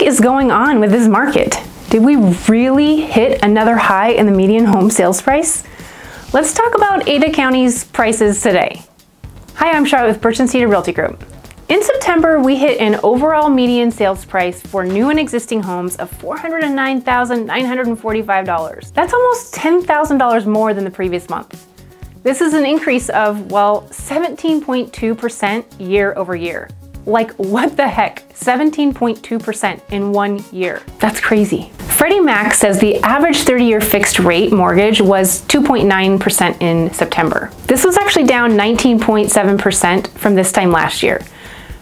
think is going on with this market? Did we really hit another high in the median home sales price? Let's talk about Ada County's prices today. Hi, I'm Charlotte with Birch & Cedar Realty Group. In September, we hit an overall median sales price for new and existing homes of $409,945. That's almost $10,000 more than the previous month. This is an increase of, well, 17.2% year over year. Like, what the heck? 17.2% in 1 year. That's crazy. Freddie Mac says the average 30-year fixed rate mortgage was 2.9% in September. This was actually down 19.7% from this time last year,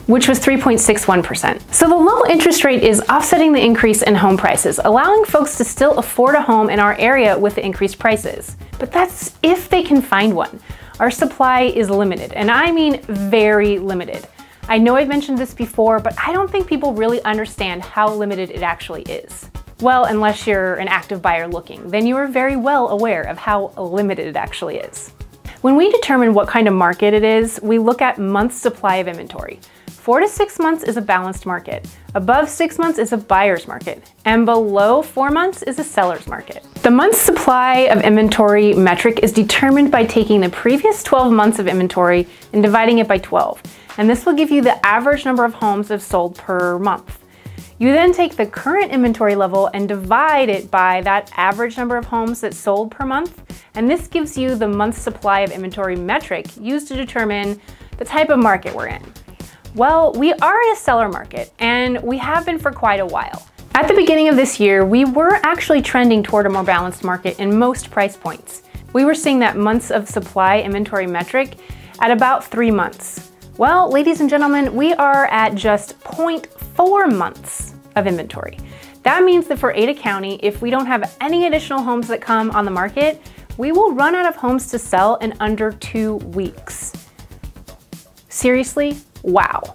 which was 3.61%. So the low interest rate is offsetting the increase in home prices, allowing folks to still afford a home in our area with the increased prices. But that's if they can find one. Our supply is limited, and I mean very limited. I know I've mentioned this before, but I don't think people really understand how limited it actually is. Well, unless you're an active buyer looking, then you are very well aware of how limited it actually is. When we determine what kind of market it is, we look at months supply of inventory. 4 to 6 months is a balanced market. Above 6 months is a buyer's market. And below 4 months is a seller's market. The month's supply of inventory metric is determined by taking the previous 12 months of inventory and dividing it by 12. And this will give you the average number of homes that have sold per month. You then take the current inventory level and divide it by that average number of homes that sold per month. And this gives you the month's supply of inventory metric used to determine the type of market we're in. Well, we are in a seller market, and we have been for quite a while. At the beginning of this year, we were actually trending toward a more balanced market in most price points. We were seeing that months of supply inventory metric at about 3 months. Well, ladies and gentlemen, we are at just 0.4 months of inventory. That means that for Ada County, if we don't have any additional homes that come on the market, we will run out of homes to sell in under 2 weeks. Seriously? Wow.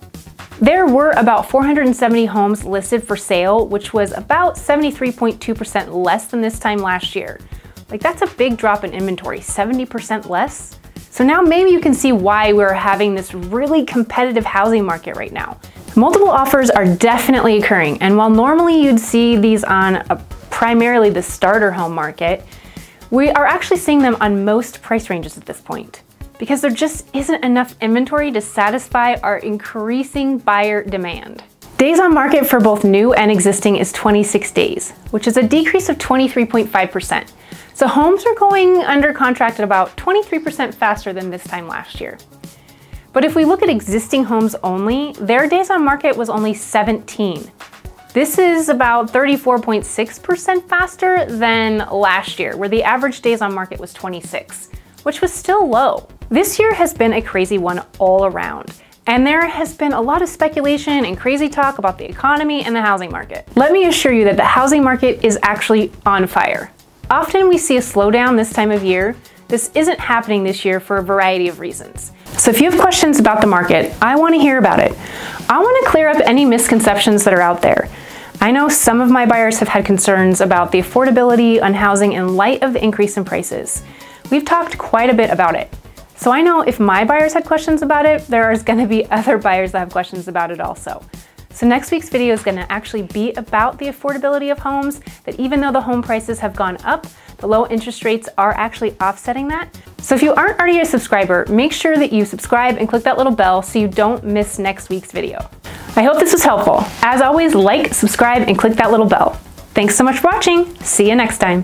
There were about 470 homes listed for sale, which was about 73.2% less than this time last year. Like, that's a big drop in inventory, 70% less. So now maybe you can see why we're having this really competitive housing market right now. Multiple offers are definitely occurring, and while normally you'd see these on primarily the starter home market, we are actually seeing them on most price ranges at this point, because there just isn't enough inventory to satisfy our increasing buyer demand. Days on market for both new and existing is 26 days, which is a decrease of 23.5%. So homes are going under contract at about 23% faster than this time last year. But if we look at existing homes only, their days on market was only 17. This is about 34.6% faster than last year, where the average days on market was 26, which was still low. This year has been a crazy one all around, and there has been a lot of speculation and crazy talk about the economy and the housing market. Let me assure you that the housing market is actually on fire. Often we see a slowdown this time of year. This isn't happening this year for a variety of reasons. So if you have questions about the market, I want to hear about it. I want to clear up any misconceptions that are out there. I know some of my buyers have had concerns about the affordability on housing in light of the increase in prices. We've talked quite a bit about it. So I know if my buyers had questions about it, there's going to be other buyers that have questions about it also. So next week's video is going to actually be about the affordability of homes, that even though the home prices have gone up, the low interest rates are actually offsetting that. So if you aren't already a subscriber, make sure that you subscribe and click that little bell so you don't miss next week's video. I hope this was helpful. As always, like, subscribe, and click that little bell. Thanks so much for watching. See you next time.